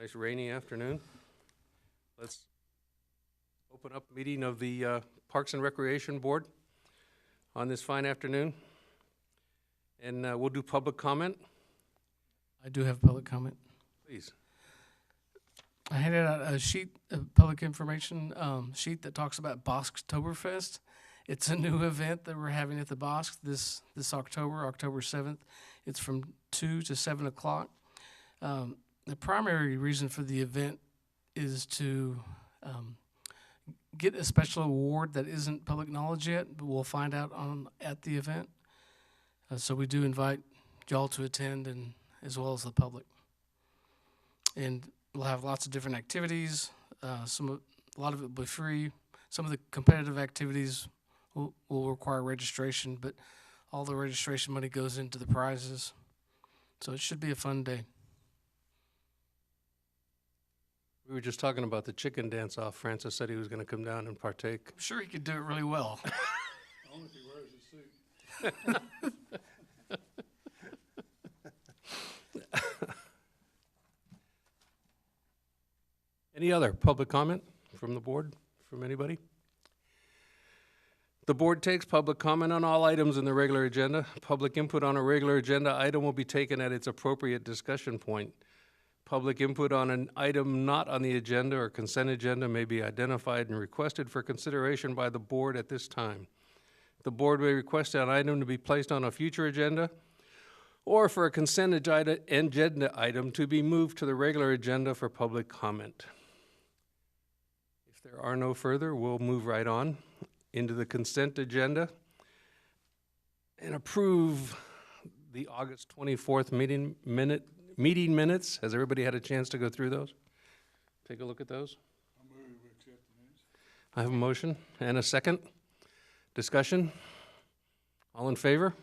Nice rainy afternoon. Let's open up meeting of the Parks and Recreation Board on this fine afternoon. And we'll do public comment. I do have public comment. Please. I handed out a sheet of public information sheet that talks about Bosktoberfest. It's a new event that we're having at the Bosk this October, October 7th. It's from 2 to 7 o'clock. The primary reason for the event is to get a special award that isn't public knowledge yet, but we'll find out at the event. So we do invite y'all to attend, and as well as the public. And we'll have lots of different activities. A lot of it will be free. Some of the competitive activities will require registration, but all the registration money goes into the prizes. So it should be a fun day. We were just talking about the chicken dance-off. Francis said he was going to come down and partake. I'm sure he could do it really well. Only if he wears his suit. Any other public comment from the board, from anybody? The board takes public comment on all items in the regular agenda. Public input on a regular agenda item will be taken at its appropriate discussion point. Public input on an item not on the agenda or consent agenda may be identified and requested for consideration by the board at this time. The board may request an item to be placed on a future agenda or for a consent agenda item to be moved to the regular agenda for public comment. If there are no further, we'll move right on into the consent agenda and approve the August 24th meeting minutes. Has everybody had a chance to go through those? Take a look at those. I move we accept the minutes. I have a motion and a second. Discussion? All in favor?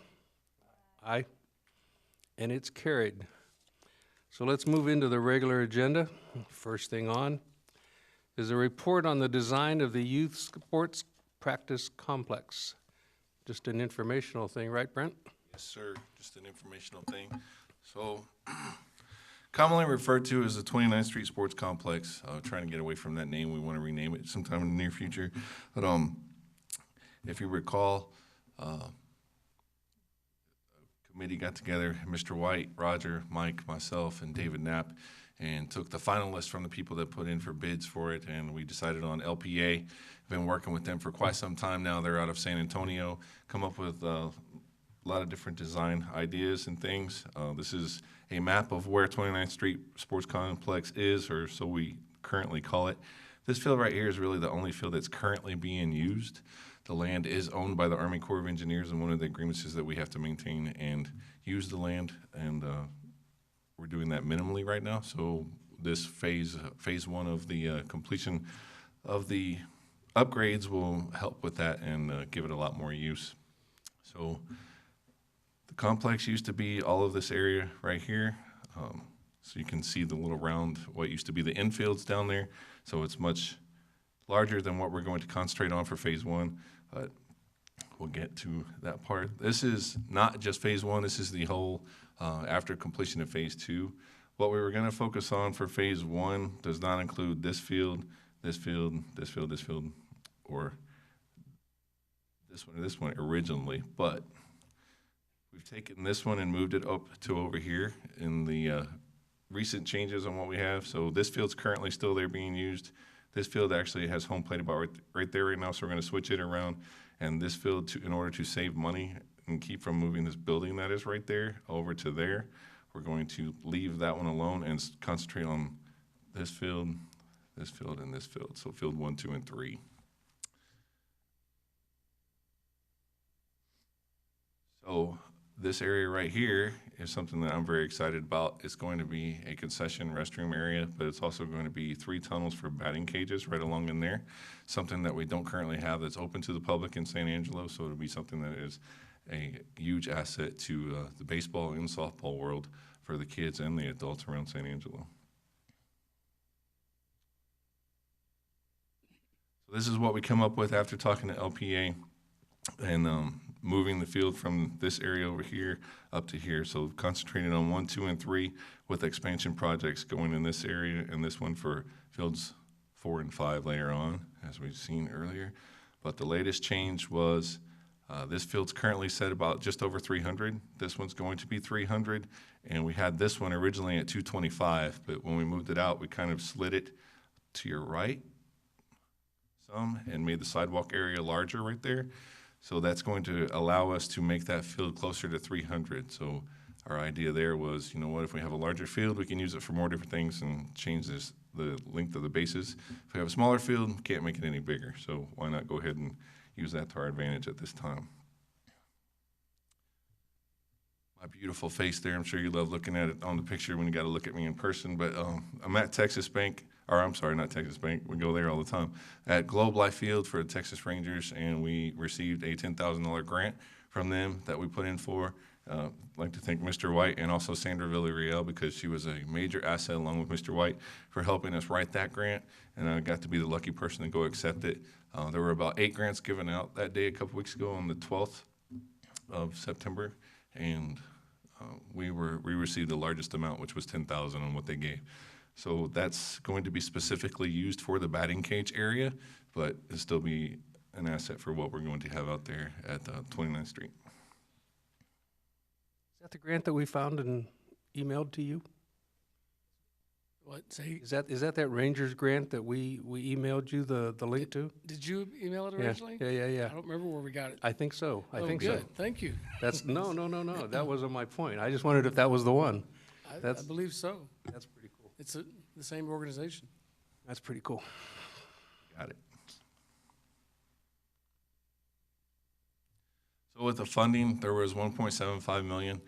Aye. And it's carried. So let's move into the regular agenda. First thing on is a report on the design of the youth sports practice complex. Just an informational thing, right, Brent? Yes, sir. Just an informational thing. So, commonly referred to as the 29th Street Sports Complex. Trying to get away from that name. We want to rename it sometime in the near future. But if you recall, a committee got together, Mr. White, Roger, Mike, myself, and David Knapp, and took the finalists from the people that put in for bids for it, and we decided on LPA. Been working with them for quite some time now. They're out of San Antonio, come up with a lot of different design ideas and things. This is a map of where 29th Street Sports Complex is, or so we currently call it. This field right here is really the only field that's currently being used. The land is owned by the Army Corps of Engineers, and one of the agreements is that we have to maintain and use the land, and we're doing that minimally right now. So this phase one of the completion of the upgrades will help with that and give it a lot more use. So the complex used to be all of this area right here. So you can see the little round, what used to be the infields down there. So it's much larger than what we're going to concentrate on for phase one, but we'll get to that part. This is not just phase one, this is the whole after completion of phase two. What we were gonna focus on for phase one does not include this field, this field, this field, this field, or this one originally, but we've taken this one and moved it up to over here in the recent changes on what we have. So this field's currently still there being used. This field actually has home plate about right there right now, so we're gonna switch it around. And this field, in order to save money and keep from moving this building that is right there over to there, we're going to leave that one alone and concentrate on this field, and this field. So field 1, 2, and 3. So this area right here is something that I'm very excited about. It's going to be a concession restroom area, but it's also going to be 3 tunnels for batting cages right along in there. Something that we don't currently have that's open to the public in San Angelo, so it'll be something that is a huge asset to the baseball and softball world for the kids and the adults around San Angelo. So this is what we come up with after talking to LPA. And moving the field from this area over here up to here. So concentrating on 1, 2, and 3 with expansion projects going in this area, and this one for fields 4 and 5 later on, as we've seen earlier. But the latest change was this field's currently set about just over 300. This one's going to be 300, and we had this one originally at 225, but when we moved it out, we kind of slid it to your right some and made the sidewalk area larger right there. So that's going to allow us to make that field closer to 300. So our idea there was, you know what, if we have a larger field, we can use it for more different things and change the length of the bases. If we have a smaller field, we can't make it any bigger. So why not go ahead and use that to our advantage at this time. My beautiful face there, I'm sure you love looking at it on the picture when you got to look at me in person, but I'm at Texas Bank, or I'm sorry, not Texas Bank, we go there all the time, at Globe Life Field for the Texas Rangers, and we received a $10,000 grant from them that we put in for. I'd like to thank Mr. White and also Sandra Villarreal, because she was a major asset along with Mr. White for helping us write that grant, and I got to be the lucky person to go accept it. There were about 8 grants given out that day a couple weeks ago on the 12th of September, and we received the largest amount, which was $10,000 on what they gave. So that's going to be specifically used for the batting cage area, but it'll still be an asset for what we're going to have out there at 29th Street. Is that the grant that we found and emailed to you? What, say, Is that Rangers grant that we emailed you the link to? did you email it originally? Yeah. I don't remember where we got it. I think so. I Oh, think good. so. Thank you. That's no. That wasn't my point. I just wondered if that was the one. I That's- believe so. That's pretty cool. It's the same organization. That's pretty cool. Got it. So with the funding, there was $1.75 million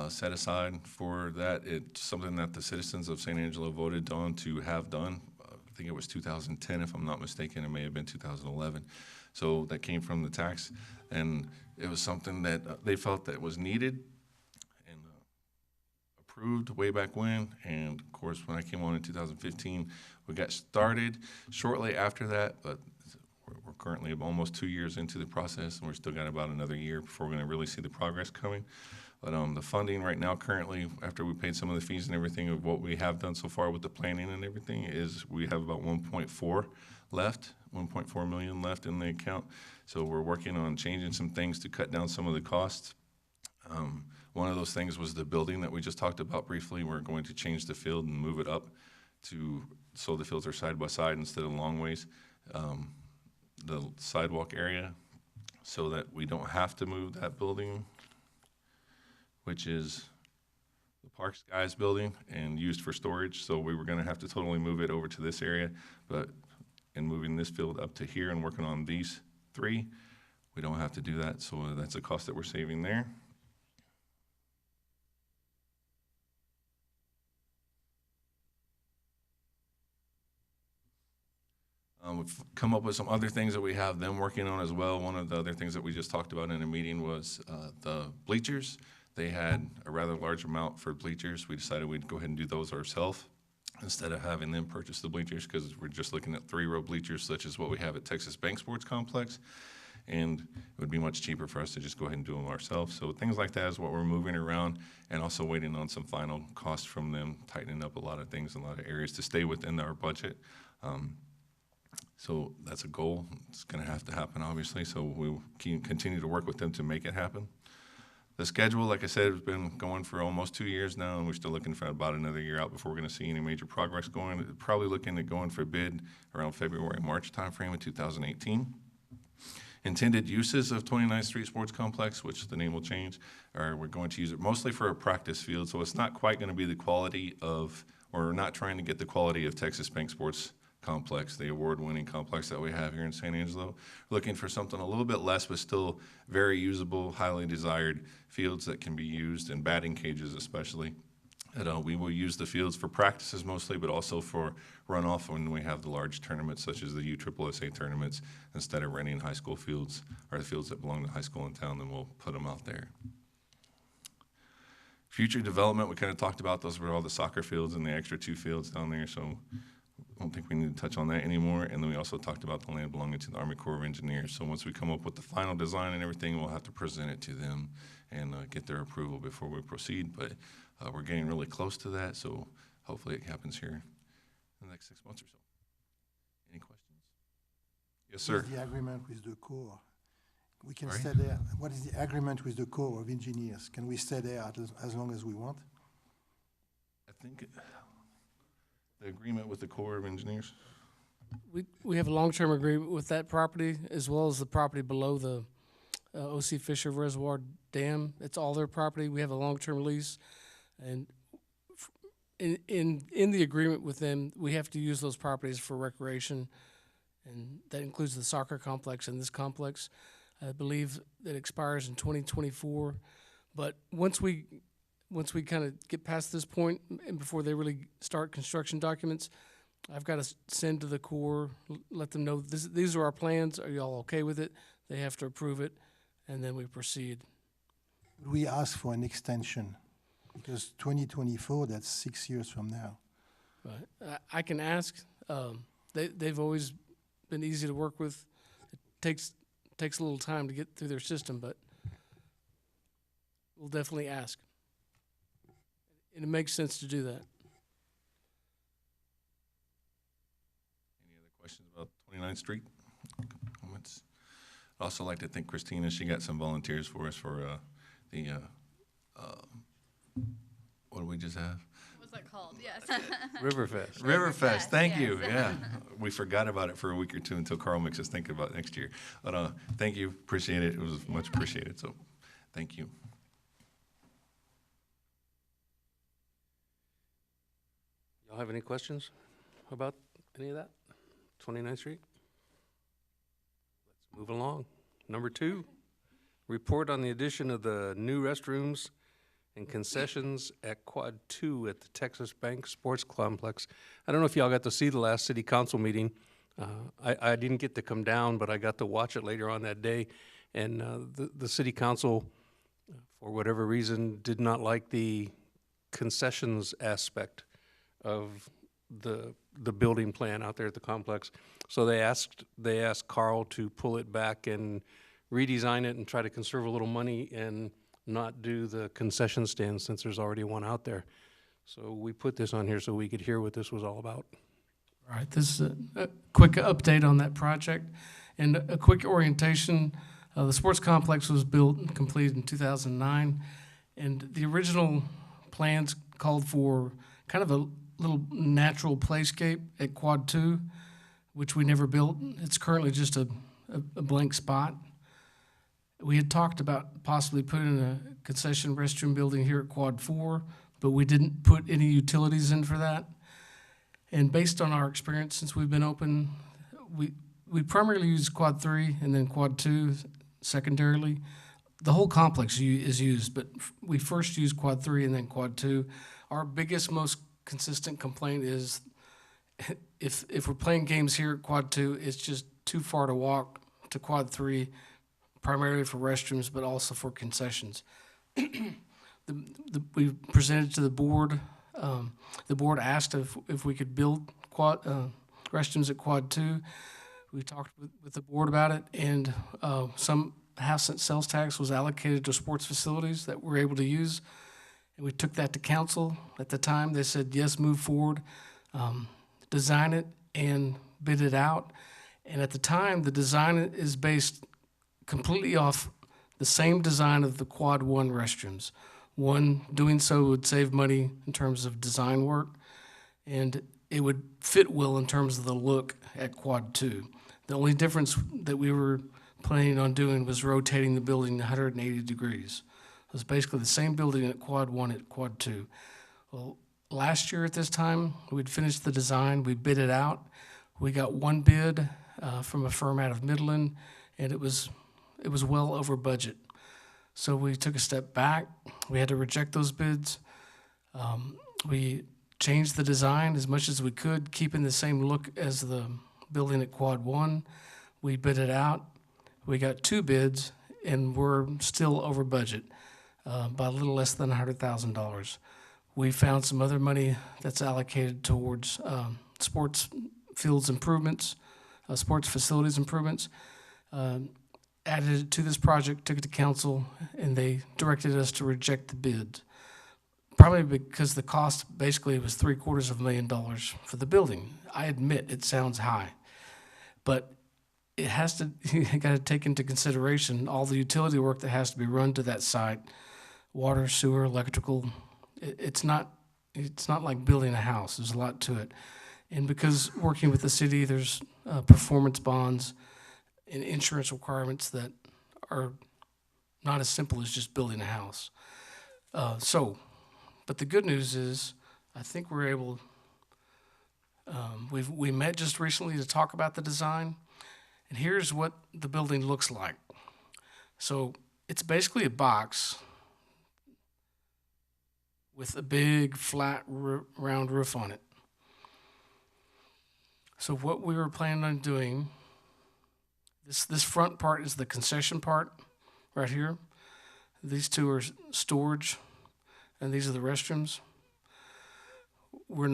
set aside for that. It's something that the citizens of San Angelo voted on to have done. I think it was 2010, if I'm not mistaken. It may have been 2011. So that came from the tax, and it was something that they felt that was needed and approved way back when. And of course, when I came on in 2015, we got started shortly after that, but we're currently almost 2 years into the process, and we're still got about another year before we're going to really see the progress coming. But the funding right now, currently, after we paid some of the fees and everything of what we have done so far with the planning and everything, is we have about 1.4 left, 1.4 million left in the account. So we're working on changing some things to cut down some of the costs. One of those things was the building that we just talked about briefly. We're going to change the field and move it up so the fields are side by side instead of long ways. The sidewalk area, so that we don't have to move that building, which is the Parks Guys building and used for storage. So we were going to have to totally move it over to this area, but in moving this field up to here and working on these 3, we don't have to do that. So that's a cost that we're saving there. We've come up with some other things that we have them working on as well. One of the other things that we just talked about in a meeting was the bleachers. They had a rather large amount for bleachers. We decided we'd go ahead and do those ourselves instead of having them purchase the bleachers, because we're just looking at 3-row bleachers such as what we have at Texas Bank Sports Complex. And it would be much cheaper for us to just go ahead and do them ourselves. So things like that is what we're moving around, and also waiting on some final costs from them, tightening up a lot of things in a lot of areas to stay within our budget. So that's a goal. It's going to have to happen, obviously, so we'll continue to work with them to make it happen. The schedule, like I said, has been going for almost 2 years now, and we're still looking for about another year out before we're going to see any major progress going. Probably looking at going for bid around February, March timeframe of 2018. Intended uses of 29th Street Sports Complex, which the name will change, or we're going to use it mostly for a practice field, so it's not quite going to be the quality of, or we're not trying to get the quality of Texas Bank Sports Complex, the award-winning complex that we have here in San Angelo. Looking for something a little bit less, but still very usable, highly desired fields that can be used, in batting cages especially. And, we will use the fields for practices mostly, but also for runoff when we have the large tournaments such as the USSSA tournaments. Instead of renting high school fields, or the fields that belong to high school in town, then we'll put them out there. Future development, we kind of talked about those were all the soccer fields and the extra 2 fields down there. So don't think we need to touch on that anymore. And then we also talked about the land belonging to the Army Corps of Engineers. So once we come up with the final design and everything, we'll have to present it to them and get their approval before we proceed. But we're getting really close to that, so hopefully it happens here in the next 6 months or so. Any questions? Yes, sir. What is the agreement with the Corps? We can Sorry? stay there. What is the agreement with the Corps of Engineers? Can we stay there as long as we want? I think the agreement with the Corps of Engineers. We have a long-term agreement with that property as well as the property below the O.C. Fisher Reservoir Dam. It's all their property. We have a long-term lease. And in the agreement with them, we have to use those properties for recreation. And that includes the soccer complex and this complex. I believe that expires in 2024. But once we kind of get past this point and before they really start construction documents, I've got to send to the Corps, let them know these are our plans. Are y'all okay with it? They have to approve it, and then we proceed. We ask for an extension because 2024, that's 6 years from now. Right. I can ask. They've always been easy to work with. It takes a little time to get through their system, but we'll definitely ask. And it makes sense to do that. Any other questions about 29th Street? Comments? I'd also like to thank Christina. She got some volunteers for us for what did we just have? What's that called? Yes. Riverfest. Riverfest, thank yes. you, yeah. We forgot about it for a week or two until Carl makes us think about it next year. But thank you, appreciate it. It was much appreciated, so thank you. Y'all have any questions about any of that? 29th Street? Let's move along. Number 2, report on the addition of the new restrooms and concessions at Quad 2 at the Texas Bank Sports Complex. I don't know if y'all got to see the last city council meeting. I didn't get to come down, but I got to watch it later on that day. And the city council, for whatever reason, did not like the concessions aspect of the building plan out there at the complex. So they asked Carl to pull it back and redesign it and try to conserve a little money and not do the concession stand since there's already one out there. So we put this on here so we could hear what this was all about. All right, this is a quick update on that project and a quick orientation. The sports complex was built and completed in 2009, and the original plans called for kind of a little natural playscape at Quad 2, which we never built. It's currently just a blank spot. We had talked about possibly putting a concession restroom building here at Quad 4, but we didn't put any utilities in for that. And based on our experience since we've been open, we primarily use Quad 3 and then Quad 2 secondarily. The whole complex is used, but we first use Quad 3 and then Quad 2. Our biggest, most consistent complaint is if we're playing games here at Quad 2, it's just too far to walk to Quad 3, primarily for restrooms, but also for concessions. We presented to the board. The board asked if we could build restrooms at Quad 2. We talked with the board about it, and some half-cent sales tax was allocated to sports facilities that we're able to use. And we took that to council at the time. They said, yes, move forward, design it, and bid it out. And at the time, the design is based completely off the same design of the Quad 1 restrooms. One, doing so would save money in terms of design work, and it would fit well in terms of the look at Quad 2. The only difference that we were planning on doing was rotating the building 180 degrees. It was basically the same building at Quad 1 at Quad 2. Well, last year at this time, we'd finished the design, we bid it out. We got one bid from a firm out of Midland, and it was well over budget. So we took a step back. We had to reject those bids. We changed the design as much as we could, keeping the same look as the building at Quad 1. We bid it out. We got two bids, and we're still over budget by a little less than $100,000. We found some other money that's allocated towards sports fields improvements, sports facilities improvements. Added it to this project, took it to council, and they directed us to reject the bid. Probably because the cost basically was $750,000 for the building. I admit it sounds high, but it has to, you got to take into consideration all the utility work that has to be run to that site, water, sewer, electrical. It's not like building a house. There's a lot to it. And because working with the city, there's performance bonds and insurance requirements that are not as simple as just building a house. But the good news is, I think we're able, we met just recently to talk about the design, and here's what the building looks like. So it's basically a box with a big, flat, round roof on it. So what we were planning on doing, this front part is the concession part right here. These two are storage, and these are the restrooms. We're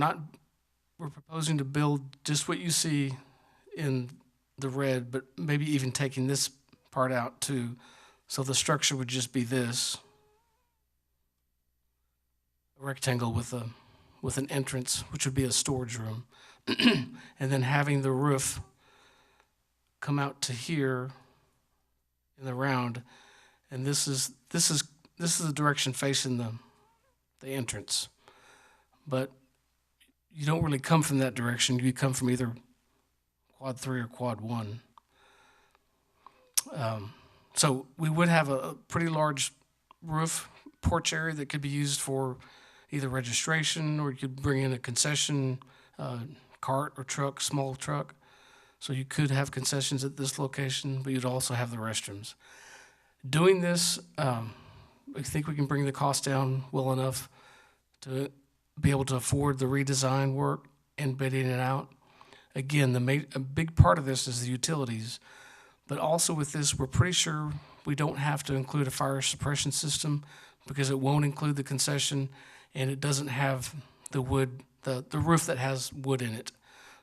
proposing to build just what you see in the red, but maybe even taking this part out too. So the structure would just be this, a rectangle with an entrance, which would be a storage room. And then having the roof come out to here in the round, and this is the direction facing the entrance. But you don't really come from that direction. You come from either quad 3 or quad 1. So we would have a pretty large roof porch area that could be used for either registration, or you could bring in a concession cart or truck, small truck. So you could have concessions at this location, but you'd also have the restrooms. Doing this, I think we can bring the cost down well enough to be able to afford the redesign work and bidding it out. Again, a big part of this is the utilities, but also with this, we're pretty sure we don't have to include a fire suppression system because it won't include the concession, and it doesn't have the wood, the roof that has wood in it.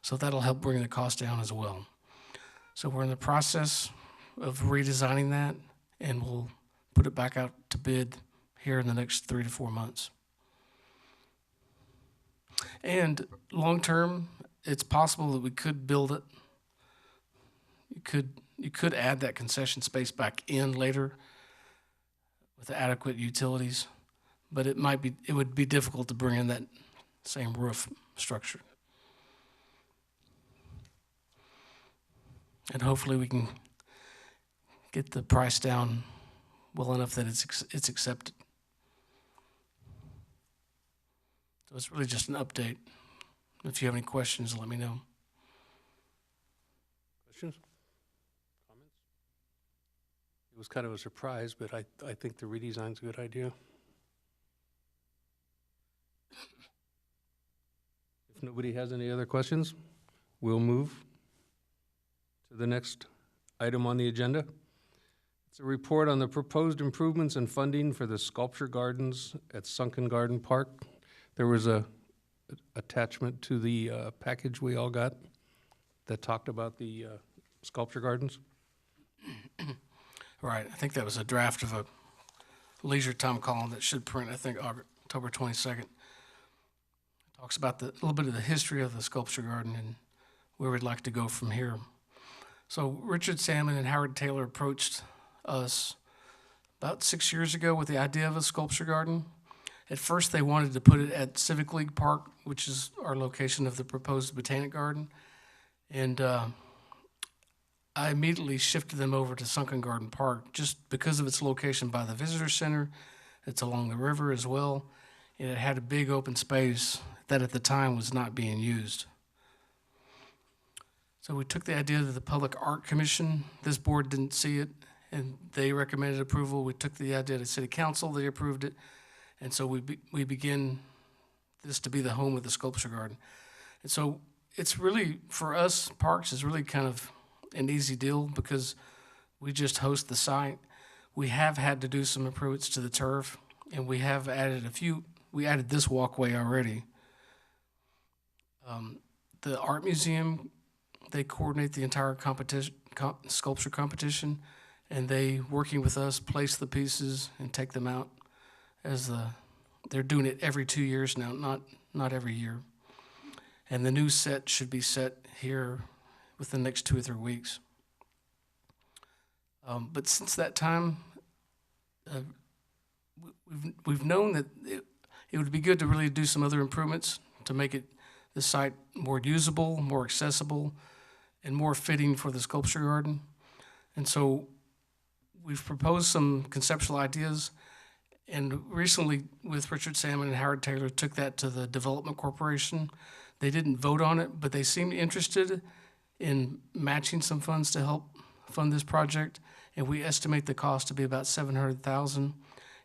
So that'll help bring the cost down as well. So we're in the process of redesigning that, and we'll put it back out to bid here in the next 3 to 4 months. And long-term, it's possible that we could build it. You could add that concession space back in later with adequate utilities, but it would be difficult to bring in that same roof structure. And hopefully we can get the price down well enough that it's accepted. So it's really just an update. If you have any questions, let me know. Questions? Comments? It was kind of a surprise, but I think the redesign's a good idea. If nobody has any other questions, we'll move to the next item on the agenda. It's a report on the proposed improvements and funding for the sculpture gardens at Sunken Garden Park. There was a attachment to the package we all got that talked about the sculpture gardens. Right, I think that was a draft of a leisure time column that should print, I think, October 22nd. Talks about a little bit of the history of the sculpture garden and where we'd like to go from here. So Richard Salmon and Howard Taylor approached us about 6 years ago with the idea of a sculpture garden. At first, they wanted to put it at Civic League Park, which is our location of the proposed Botanic Garden. And I immediately shifted them over to Sunken Garden Park just because of its location by the visitor center. It's along the river as well, and it had a big open space that at the time was not being used. So we took the idea to the Public Art Commission. This board didn't see it, and they recommended approval. We took the idea to City Council, they approved it, and so we begin this to be the home of the sculpture garden. And so it's really, for us, parks is really kind of an easy deal because we just host the site. We have had to do some improvements to the turf, and we have added we added this walkway already. the art museum, they coordinate the entire competition, sculpture competition, and they, working with us, place the pieces and take them out they're doing it every 2 years now, not every year. And the new set should be set here within the next 2 or 3 weeks. But since that time, we've known that it would be good to really do some other improvements to make the site more usable, more accessible, and more fitting for the sculpture garden. And so we've proposed some conceptual ideas, and recently with Richard Salmon and Howard Taylor took that to the Development Corporation. They didn't vote on it, but they seemed interested in matching some funds to help fund this project, and we estimate the cost to be about $700,000.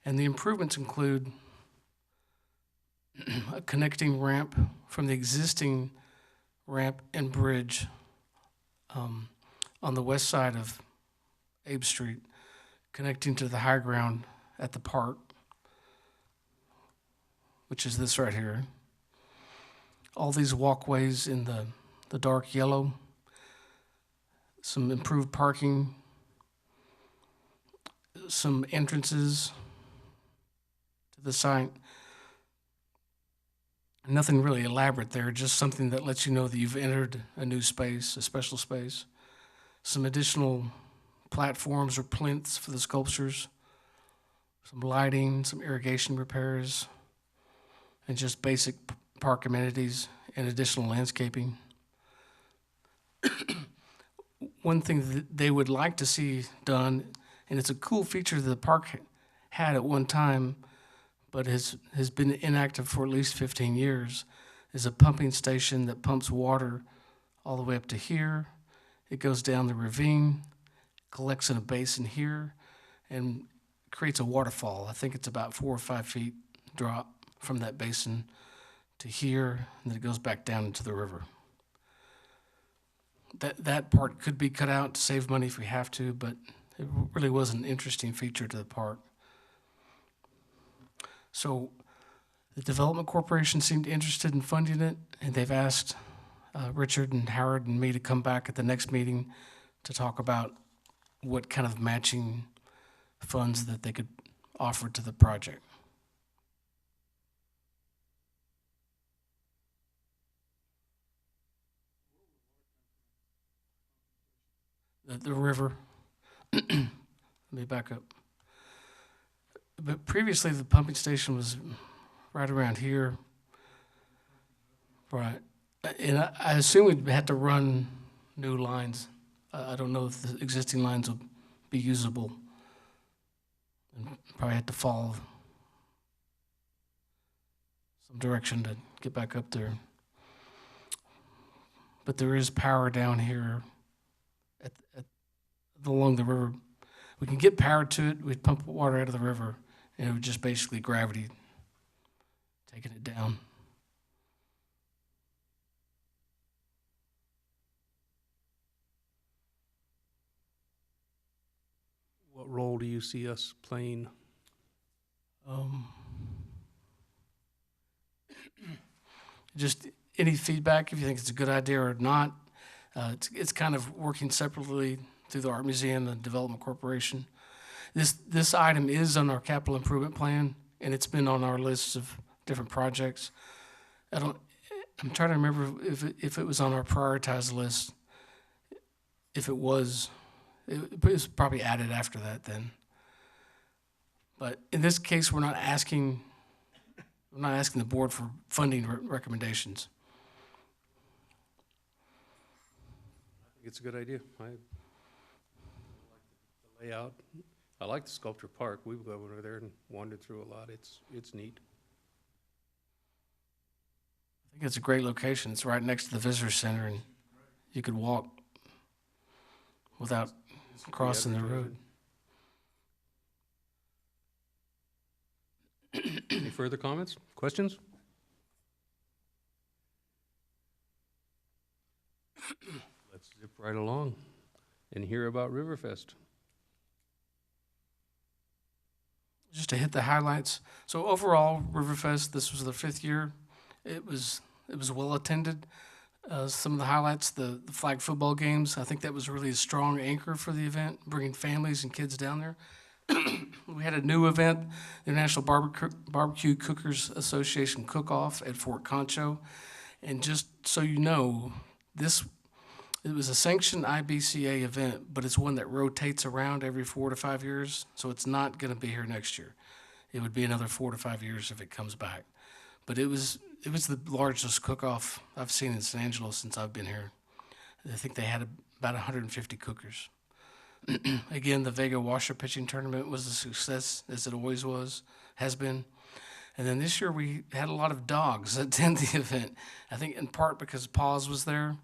And the improvements include a connecting ramp from the existing ramp and bridge on the west side of Abe Street, connecting to the high ground at the park, which is this right here. All these walkways in the dark yellow, some improved parking, some entrances to the site. Nothing really elaborate there, just something that lets you know that you've entered a new space, a special space. Some additional platforms or plinths for the sculptures, some lighting, some irrigation repairs, and just basic park amenities and additional landscaping. One thing that they would like to see done, and it's a cool feature that the park had at one time, but has been inactive for at least 15 years, is a pumping station that pumps water all the way up to here. It goes down the ravine, collects in a basin here, and creates a waterfall. I think it's about 4 or 5 feet drop from that basin to here, and then it goes back down into the river. That part could be cut out to save money if we have to, but it really was an interesting feature to the park. So the Development Corporation seemed interested in funding it, and they've asked Richard and Howard and me to come back at the next meeting to talk about what kind of matching funds that they could offer to the project. The river. Let me back up. But previously, the pumping station was right around here. Right. And I assume we'd have to run new lines. I don't know if the existing lines will be usable. And probably have to follow some direction to get back up there. But there is power down here along the river. We can get power to it. We'd pump water out of the river, and it would just basically gravity taking it down. What role do you see us playing? Just any feedback, if you think it's a good idea or not. It's kind of working separately through the Art Museum and Development Corporation. This item is on our capital improvement plan, and it's been on our list of different projects. I'm trying to remember if it was on our prioritized list. If it was probably added after that then. But in this case, we're not asking the board for funding recommendations. I think it's a good idea. I like the layout. I like the sculpture park. We've gone over there and wandered through a lot. It's neat. I think it's a great location. It's right next to the visitor center, and you could walk without crossing the road. Any further comments, questions? Let's zip right along and hear about Riverfest. Just to hit the highlights. So overall, Riverfest, this was the 5th year. It was well attended. Some of the highlights, the flag football games. I think that was really a strong anchor for the event, bringing families and kids down there. We had a new event, the National Barbecue Cookers Association Cook-Off at Fort Concho. And just so you know, it was a sanctioned IBCA event, but it's one that rotates around every 4 to 5 years, so it's not going to be here next year. It would be another 4 to 5 years if it comes back. But it was the largest cook-off I've seen in San Angelo since I've been here. I think they had about 150 cookers. Again, the Vega washer pitching tournament was a success, as it always has been. And then this year we had a lot of dogs attend the event. I think in part because Paws was there,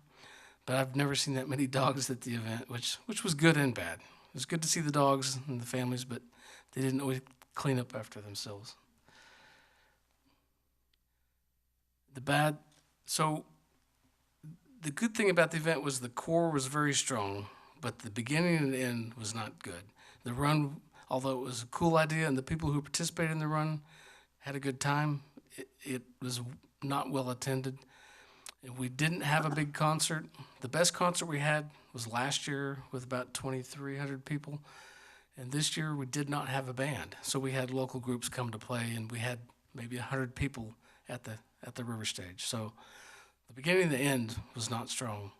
but I've never seen that many dogs at the event, which was good and bad. It was good to see the dogs and the families, but they didn't always clean up after themselves. So the good thing about the event was the core was very strong, but the beginning and the end was not good. The run, although it was a cool idea and the people who participated in the run had a good time, it was not well attended. We didn't have a big concert. The best concert we had was last year with about 2,300 people. And this year we did not have a band. So we had local groups come to play, and we had maybe 100 people at the river stage. So the beginning and the end was not strong.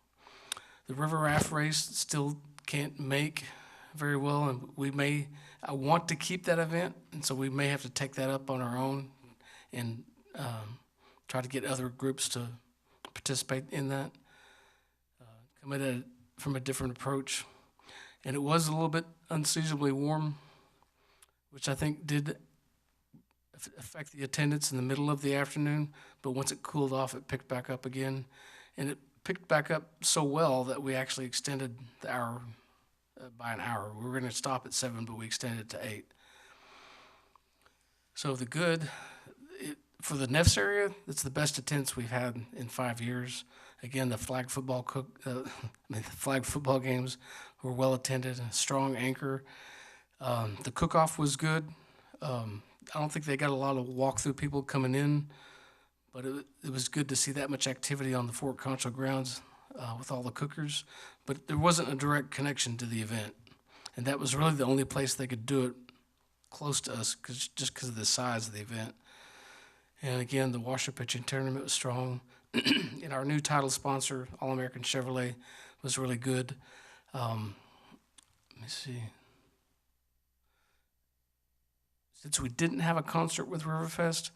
The river raft race still can't make very well, and I want to keep that event, and so we may have to take that up on our own and try to get other groups to participate in that. Come at it from a different approach. And it was a little bit unseasonably warm, which I think did affect the attendance in the middle of the afternoon, but once it cooled off, it picked back up again. And it picked back up so well that we actually extended the hour by an hour. We were going to stop at 7, but we extended it to 8. So for the Neffs area, it's the best attendance we've had in 5 years. Again, the flag football games were well attended, a strong anchor. The cook-off was good. I don't think they got a lot of walk-through people coming in, but it was good to see that much activity on the Fort Concho grounds with all the cookers. But there wasn't a direct connection to the event, and that was really the only place they could do it close to us, just because of the size of the event. And again, the washer pitching tournament was strong. And our new title sponsor, All-American Chevrolet, was really good. Let me see. Since we didn't have a concert with Riverfest,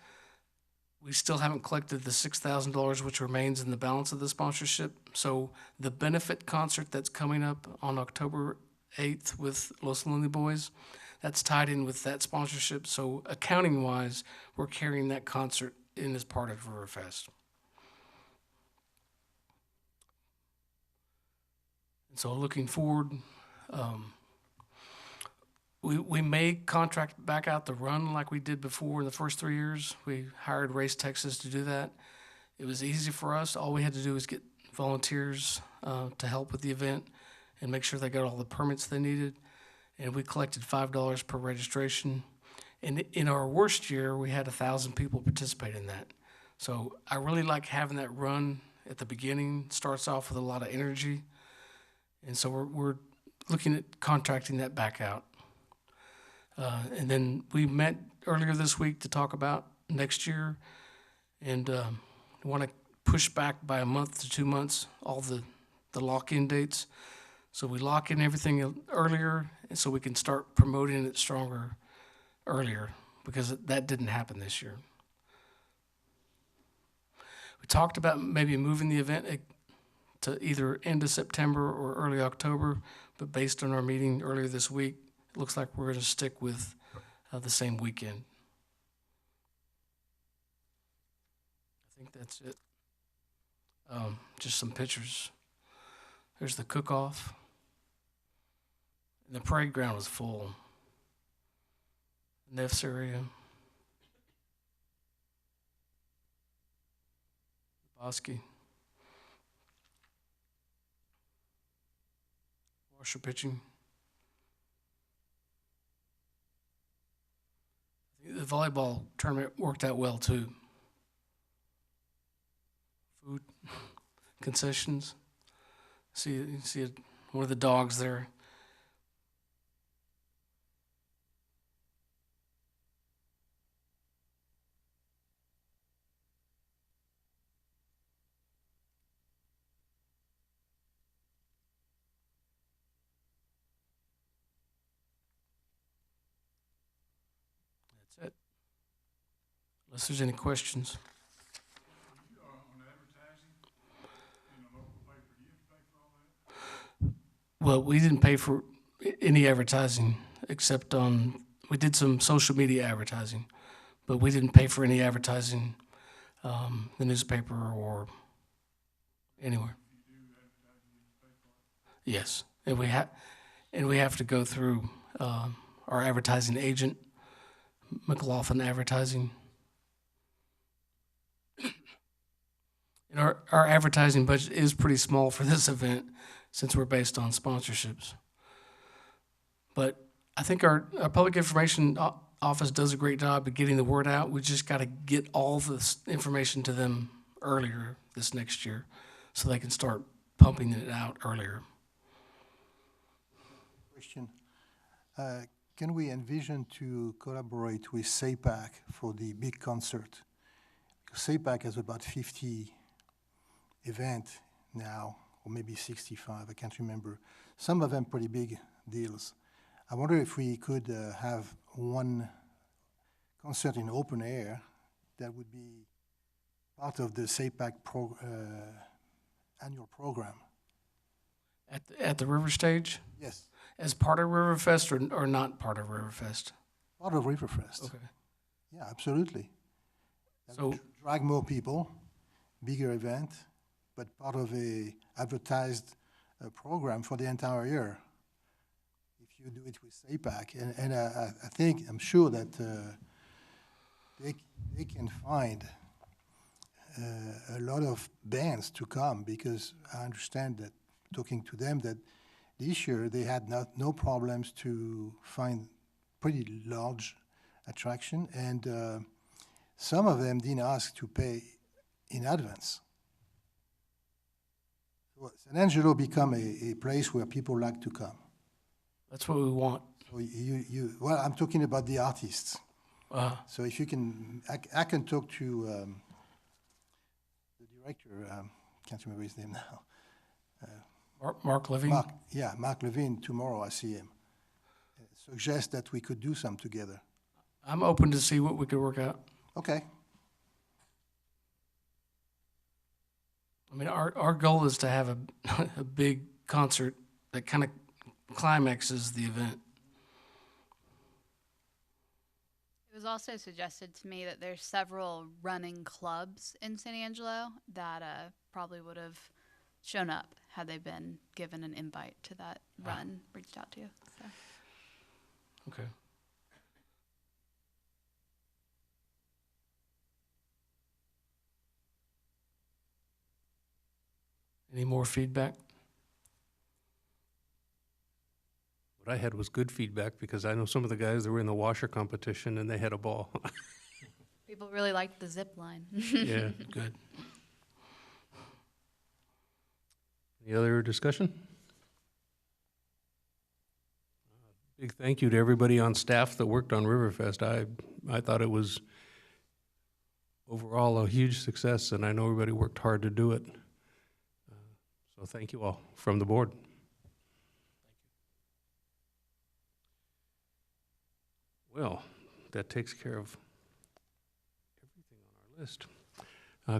we still haven't collected the $6,000, which remains in the balance of the sponsorship. So the benefit concert that's coming up on October 8th with Los Lonely Boys, that's tied in with that sponsorship. So accounting-wise, we're carrying that concert in as part of Riverfest. And so looking forward, we may contract back out the run like we did before in the first 3 years. We hired Race Texas to do that. It was easy for us. All we had to do was get volunteers to help with the event and make sure they got all the permits they needed. And we collected $5 per registration. And in our worst year, we had 1,000 people participate in that. So I really like having that run at the beginning. Starts off with a lot of energy. And so we're looking at contracting that back out. And then we met earlier this week to talk about next year, and want to push back by a month to 2 months all the lock-in dates. So we lock in everything earlier, and so we can start promoting it stronger earlier, because that didn't happen this year. We talked about maybe moving the event to either end of September or early October, but based on our meeting earlier this week, it looks like we're going to stick with the same weekend. I think that's it. Just some pictures. There's the cook-off. The parade ground was full. Neffs area. Bosque. Washer pitching. The volleyball tournament worked out well too. Food, concessions. See one of the dogs there. That's it. Unless there's any questions. On advertising in the local paper, do you have to pay for all that? Well, we didn't pay for any advertising except we did some social media advertising, but we didn't pay for any advertising, the newspaper or anywhere. Yes, and we have to go through our advertising agent, McLaughlin Advertising. And our advertising budget is pretty small for this event since we're based on sponsorships. But I think our public information office does a great job of getting the word out. We just got to get all this information to them earlier this next year so they can start pumping it out earlier. Question. Can we envision to collaborate with SAPAC for the big concert? SAPAC has about 50 events now, or maybe 65, I can't remember. Some of them pretty big deals. I wonder if we could have one concert in open air that would be part of the SAPAC annual program. At the River Stage? Yes, As part of Riverfest or not part of Riverfest? part of Riverfest. Okay. Yeah, absolutely. That So- would drag more people, bigger event, but part of a advertised program for the entire year. If you do it with SAPAC, and I'm sure that they can find a lot of bands to come, because I understand that, talking to them, that this year they had no problems to find pretty large attraction, and some of them didn't ask to pay in advance. So San Angelo become a place where people like to come. That's what we want. So well, I'm talking about the artists. So if you can, I can talk to the director, can't remember his name now. Mark Levine? Mark Levine, tomorrow I see him. Suggest that we could do some together. I'm open to see what we could work out. Okay. I mean, our goal is to have a big concert that kind of climaxes the event. It was also suggested to me that there's several running clubs in San Angelo that probably would have shown up had they been given an invite to that run, reached out to. So. Okay. Any more feedback? What I had was good feedback, because I know some of the guys that were in the washer competition and they had a ball. People really liked the zip line. Yeah. Good. Any other discussion? Big thank you to everybody on staff that worked on Riverfest. I thought it was overall a huge success, and I know everybody worked hard to do it. So thank you all from the board. Well, that takes care of everything on our list.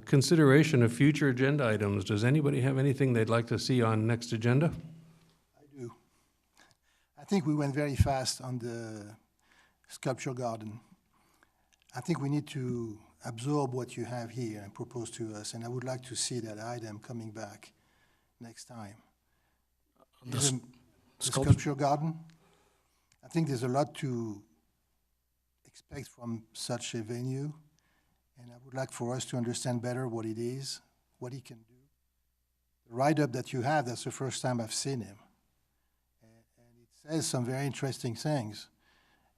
Consideration of future agenda items. Does anybody have anything they'd like to see on next agenda? I do. I think we went very fast on the sculpture garden. I think we need to absorb what you have here and propose to us, and I would like to see that item coming back next time. The The sculpture- sculpture garden, I think there's a lot to expect from such a venue, and I would like for us to understand better what it is, what he can do. The write-up that you have, that's the first time I've seen him. And it says some very interesting things.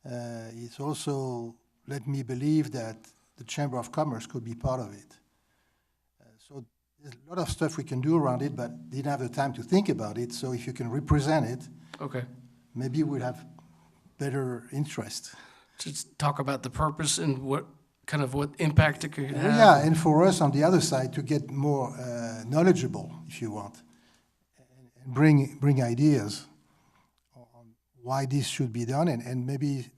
It's also let me believe that the Chamber of Commerce could be part of it. So there's a lot of stuff we can do around it, but didn't have the time to think about it. So if you can represent it, Okay. maybe we'll have better interest. Just talk about the purpose and what impact it could Well, have. yeah, and for us on the other side to get more knowledgeable, if you want, and bring ideas on why this should be done, and maybe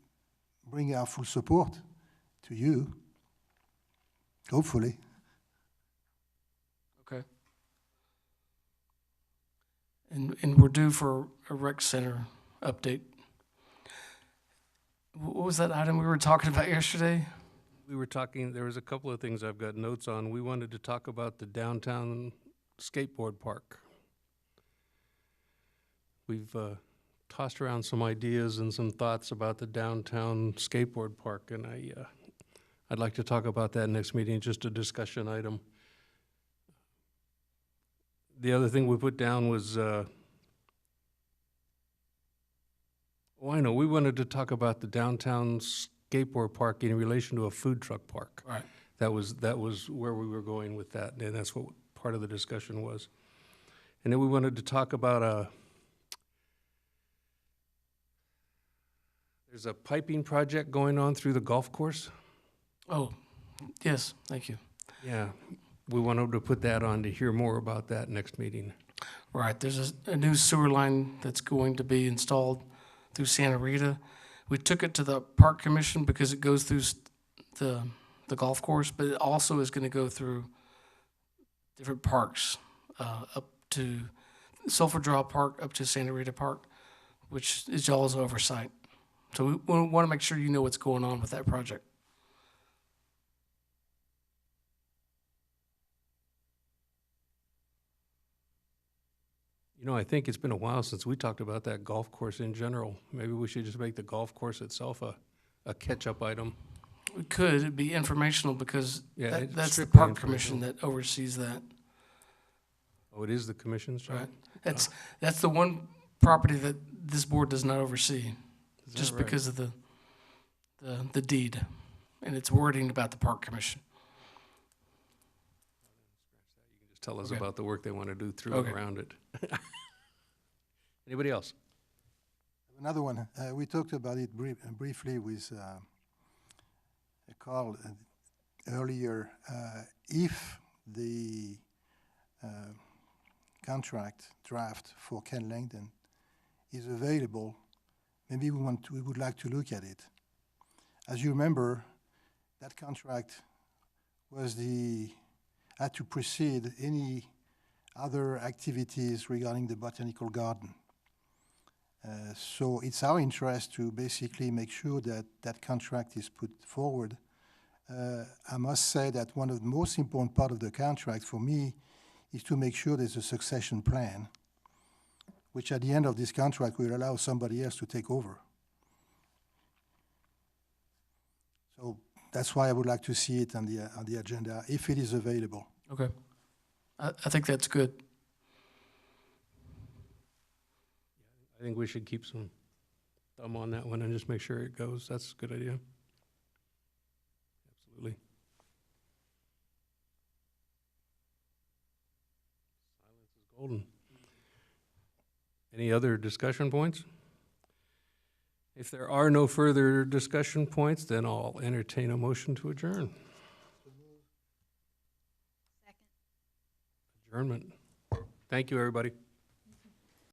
bring our full support to you, hopefully. Okay. And we're due for a rec center update. What was that item we were talking about yesterday? We were talking, there was a couple of things I've got notes on. We wanted to talk about the downtown skateboard park. We've tossed around some ideas and some thoughts about the downtown skateboard park, and I'd like to talk about that next meeting, just a discussion item. The other thing we put down was, we wanted to talk about the downtown skateboard park in relation to a food truck park. Right. That was where we were going with that, and that's what part of the discussion was. And then we wanted to talk about there's a piping project going on through the golf course. Oh, yes, thank you. Yeah, we wanted to put that on to hear more about that next meeting. Right, there's a new sewer line that's going to be installed through Santa Rita. We took it to the park commission because it goes through the golf course, but it also is going to go through different parks, up to Sulphur Draw Park, up to Santa Rita Park, which is y'all's oversight. So we want to make sure you know what's going on with that project. You know, I think it's been a while since we talked about that golf course in general. Maybe we should just make the golf course itself a catch-up item. We could, it'd be informational because Yeah, it's that's the strictly park commission informational. that oversees that, Oh, it is the commission's job? right? That's the one property that this board does not oversee, Is that just right? because of the deed and its wording about the park commission. Just tell us Okay. about the work they want to do through and Okay. around it. Anybody else? Another one, we talked about it briefly with Carl earlier. If the contract draft for Ken Langdon is available, maybe we would like to look at it. As you remember, that contract had to precede any other activities regarding the botanical garden. So it's our interest to basically make sure that that contract is put forward. I must say that one of the most important part of the contract for me is to make sure there's a succession plan, which at the end of this contract will allow somebody else to take over. So that's why I would like to see it on the agenda, if it is available. Okay. I think that's good. I think we should keep some thumb on that one and just make sure it goes. That's a good idea. Absolutely. Silence is golden. Any other discussion points? If there are no further discussion points, then I'll entertain a motion to adjourn. Second. Adjournment. Thank you, everybody.